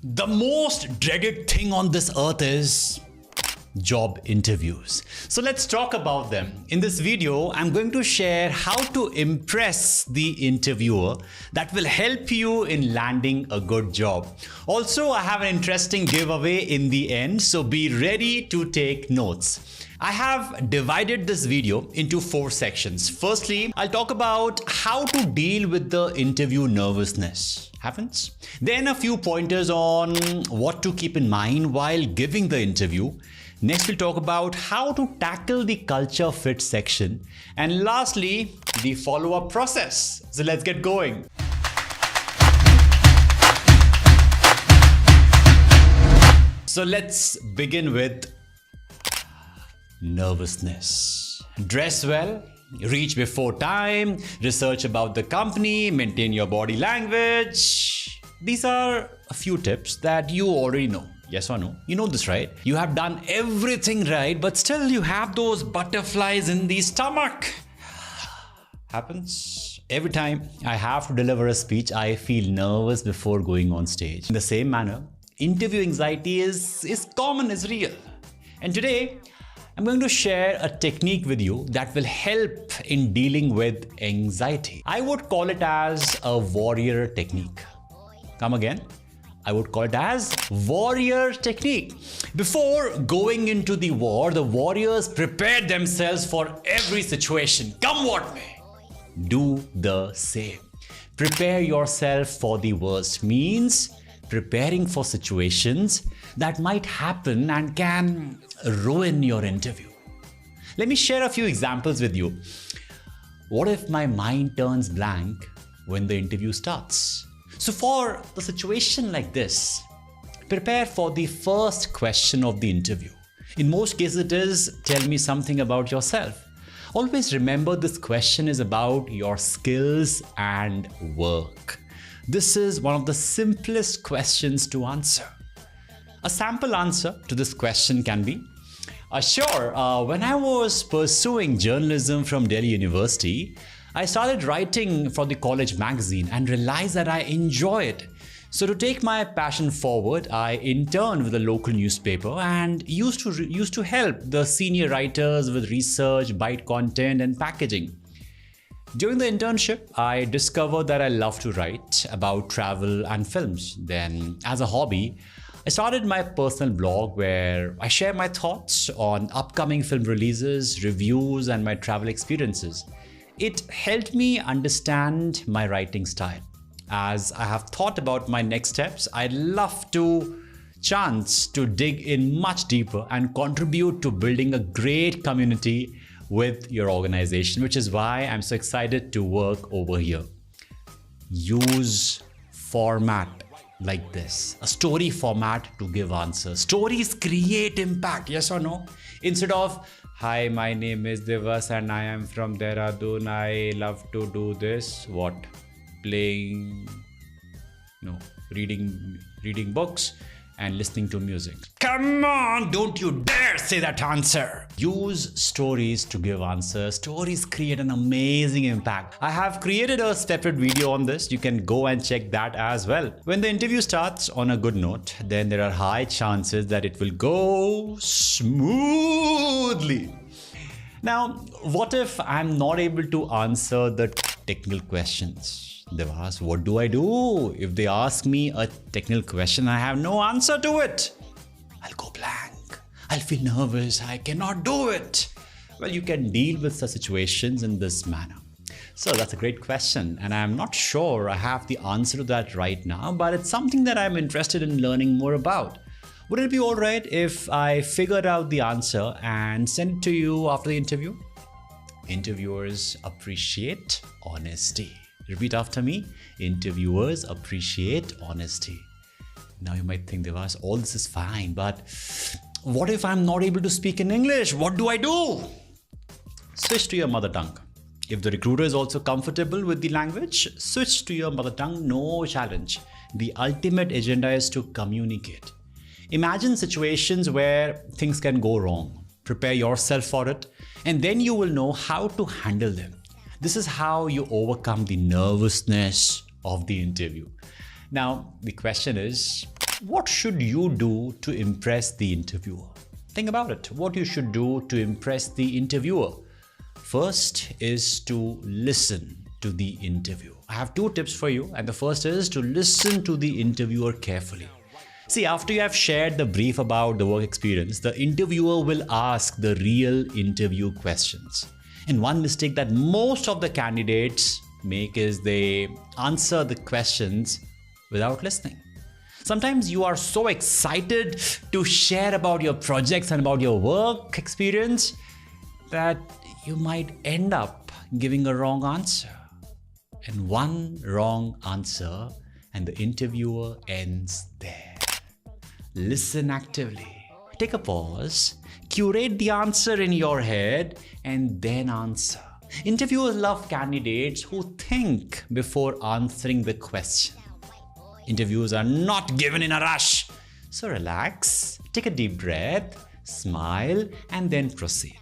The most dreaded thing on this earth is job interviews. So let's talk about them. In this video, I'm going to share how to impress the interviewer that will help you in landing a good job. Also, I have an interesting giveaway in the end, so be ready to take notes. I have divided this video into 4 sections. Firstly, I'll talk about how to deal with the interview nervousness. Happens. Then a few pointers on what to keep in mind while giving the interview. Next, we'll talk about how to tackle the culture fit section. And lastly, the follow-up process. So let's get going. So let's begin with nervousness. Dress well, reach before time, research about the company, maintain your body language. These are a few tips that you already know. Yes or no? You know this, right? You have done everything right, but still you have those butterflies in the stomach. Happens. Every time I have to deliver a speech, I feel nervous before going on stage. In the same manner, interview anxiety is common, is real. And today, I'm going to share a technique with you that will help in dealing with anxiety. I would call it as a warrior technique. Come again. I would call it as warrior technique. Before going into the war, the warriors prepared themselves for every situation. Come what may. Do the same. Prepare yourself for the worst means preparing for situations that might happen and can ruin your interview. Let me share a few examples with you. What if my mind turns blank when the interview starts? So for the situation like this, prepare for the first question of the interview. In most cases it is, tell me something about yourself. Always remember this question is about your skills and work. This is one of the simplest questions to answer. A sample answer to this question can be, when I was pursuing journalism from Delhi University, I started writing for the college magazine and realized that I enjoy it. So to take my passion forward, I interned with a local newspaper and used to help the senior writers with research, bite content and packaging. During the internship, I discovered that I love to write about travel and films. Then, as a hobby, I started my personal blog where I share my thoughts on upcoming film releases, reviews, and my travel experiences. It helped me understand my writing style. As I have thought about my next steps, I'd love to chance to dig in much deeper and contribute to building a great community with your organization, which is why I'm so excited to work over here. Use format like this, a story format to give answers. Stories create impact, yes or no? Instead of, hi, my name is Divas and I am from Dehradun. I love to do this. What? Playing, reading books and listening to music. Come on, don't you dare say that answer. Use stories to give answers. Stories create an amazing impact. I have created a separate video on this. You can go and check that as well. When the interview starts on a good note, then there are high chances that it will go smoothly. Now, what if I'm not able to answer the technical questions? They've asked, what do I do? If they ask me a technical question, I have no answer to it. I'll go blank. I'll feel nervous. I cannot do it. Well, you can deal with such situations in this manner. So that's a great question. And I'm not sure I have the answer to that right now, but it's something that I'm interested in learning more about. Would it be all right if I figured out the answer and send it to you after the interview? Interviewers appreciate honesty. Repeat after me. Interviewers appreciate honesty. Now you might think, Devas, all this is fine, but what if I'm not able to speak in English? What do I do? Switch to your mother tongue. If the recruiter is also comfortable with the language, switch to your mother tongue, no challenge. The ultimate agenda is to communicate. Imagine situations where things can go wrong. Prepare yourself for it, and then you will know how to handle them. This is how you overcome the nervousness of the interview. Now, the question is, what should you do to impress the interviewer? Think about it. What you should do to impress the interviewer. First is to listen to the interview. I have 2 tips for you, and the first is to listen to the interviewer carefully. See, after you have shared the brief about the work experience, the interviewer will ask the real interview questions. And one mistake that most of the candidates make is they answer the questions without listening. Sometimes you are so excited to share about your projects and about your work experience that you might end up giving a wrong answer. And one wrong answer and the interviewer ends there. Listen actively. Take a pause, curate the answer in your head, and then answer. Interviewers love candidates who think before answering the question. Interviews are not given in a rush. So relax, take a deep breath, smile, and then proceed.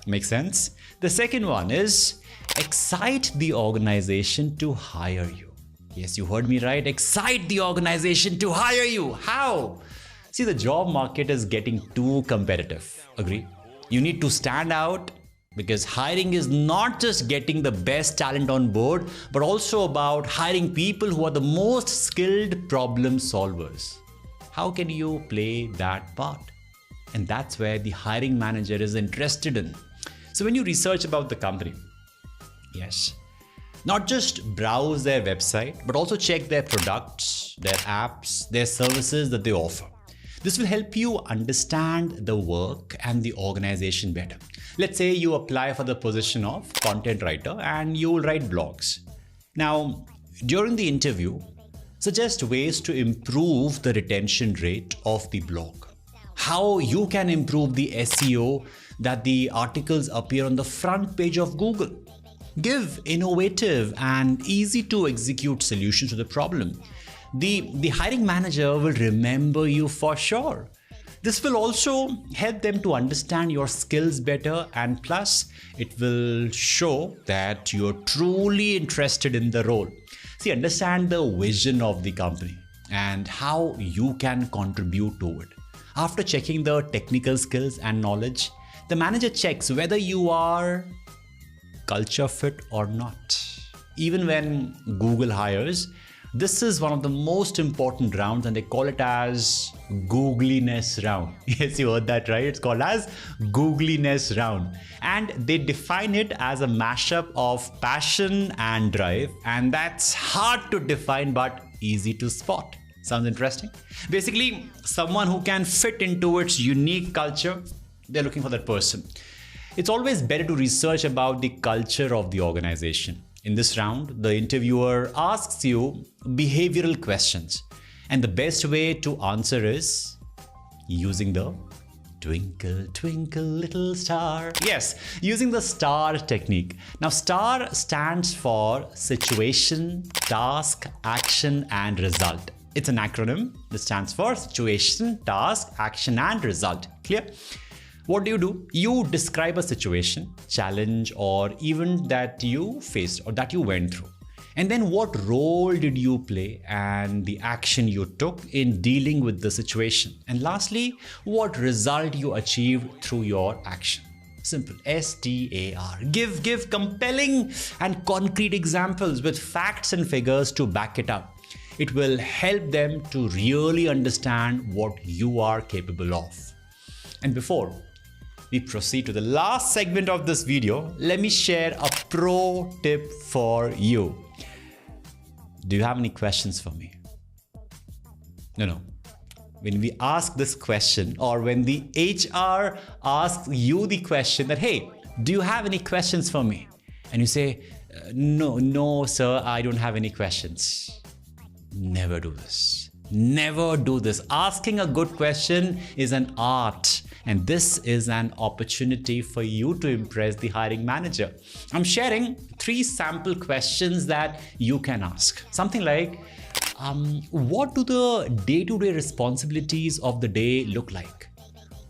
Make sense? The second one is excite the organization to hire you. Yes, you heard me right. Excite the organization to hire you. How? See, the job market is getting too competitive. Agree? You need to stand out, because hiring is not just getting the best talent on board, but also about hiring people who are the most skilled problem solvers. How can you play that part? And that's where the hiring manager is interested in. So when you research about the company, yes, not just browse their website, but also check their products, their apps, their services that they offer. This will help you understand the work and the organization better. Let's say you apply for the position of content writer and you will write blogs. Now, during the interview, suggest ways to improve the retention rate of the blog. How you can improve the SEO that the articles appear on the front page of Google. Give innovative and easy to execute solutions to the problem. The hiring manager will remember you for sure. This will also help them to understand your skills better, and plus it will show that you're truly interested in the role. See, understand the vision of the company and how you can contribute to it. After checking the technical skills and knowledge, the manager checks whether you are culture fit or not. Even when Google hires, this is one of the most important rounds, and they call it as googliness round. Yes, you heard that right. It's called as googliness round. And they define it as a mashup of passion and drive. And that's hard to define, but easy to spot. Sounds interesting? Basically, someone who can fit into its unique culture, they're looking for that person. It's always better to research about the culture of the organization. In this round, the interviewer asks you behavioral questions, and the best way to answer is using the twinkle, twinkle, little star. Yes, using the STAR technique. Now, STAR stands for situation, task, action, and result. It's an acronym that stands for situation, task, action, and result. Clear? What do? You describe a situation, challenge, or event that you faced or that you went through. And then what role did you play and the action you took in dealing with the situation. And lastly, what result you achieved through your action. Simple. STAR. Give compelling and concrete examples with facts and figures to back it up. It will help them to really understand what you are capable of. And before we proceed to the last segment of this video, let me share a pro tip for you. Do you have any questions for me? No. When we ask this question, or when the HR asks you the question that, hey, do you have any questions for me? And you say, no, sir, I don't have any questions. Never do this. Never do this. Asking a good question is an art. And this is an opportunity for you to impress the hiring manager. I'm sharing 3 sample questions that you can ask. Something like, what do the day-to-day responsibilities of the day look like?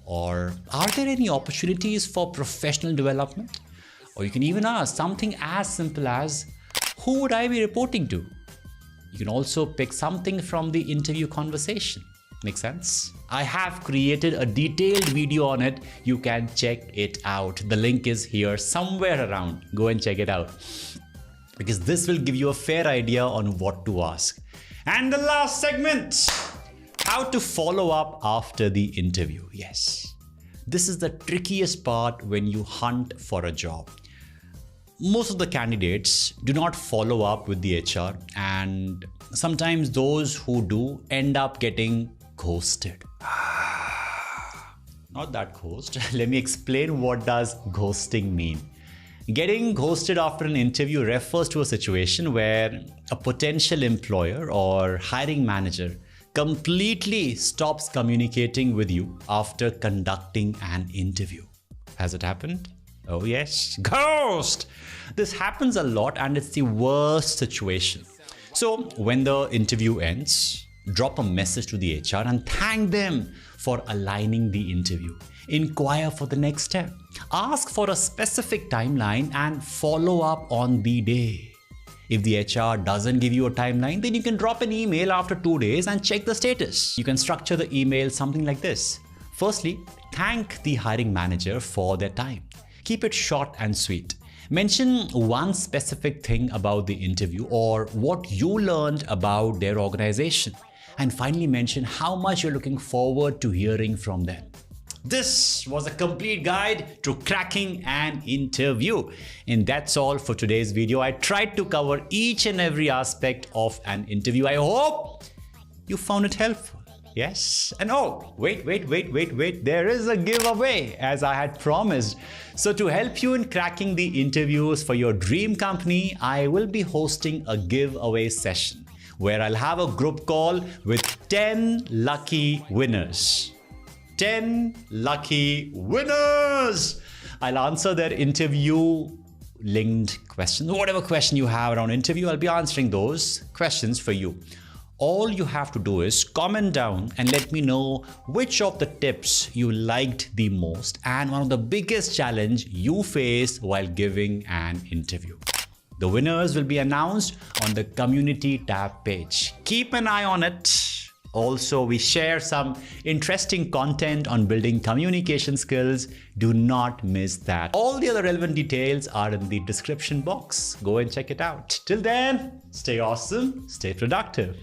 Or are there any opportunities for professional development? Or you can even ask something as simple as, who would I be reporting to? You can also pick something from the interview conversation. Make sense? I have created a detailed video on it. You can check it out. The link is here somewhere around. Go and check it out, because this will give you a fair idea on what to ask. And the last segment, how to follow up after the interview. Yes, this is the trickiest part when you hunt for a job. Most of the candidates do not follow up with the HR, and sometimes those who do end up getting ghosted. Not that ghost. Let me explain what does ghosting mean. Getting ghosted after an interview refers to a situation where a potential employer or hiring manager completely stops communicating with you after conducting an interview. Has it happened? Oh yes, ghost! This happens a lot, and it's the worst situation. So when the interview ends, drop a message to the HR and thank them for aligning the interview. Inquire for the next step. Ask for a specific timeline and follow up on the day. If the HR doesn't give you a timeline, then you can drop an email after 2 days and check the status. You can structure the email something like this. Firstly, thank the hiring manager for their time. Keep it short and sweet. Mention one specific thing about the interview or what you learned about their organization. And finally, mention how much you're looking forward to hearing from them. This was a complete guide to cracking an interview. And that's all for today's video. I tried to cover each and every aspect of an interview. I hope you found it helpful. Yes. And oh, wait. There is a giveaway, as I had promised. So to help you in cracking the interviews for your dream company, I will be hosting a giveaway session where I'll have a group call with 10 lucky winners. 10 lucky winners! I'll answer their interview linked questions. Whatever question you have around interview, I'll be answering those questions for you. All you have to do is comment down and let me know which of the tips you liked the most and one of the biggest challenge you faced while giving an interview. The winners will be announced on the community tab page. Keep an eye on it. Also, we share some interesting content on building communication skills. Do not miss that. All the other relevant details are in the description box. Go and check it out. Till then, stay awesome, stay productive.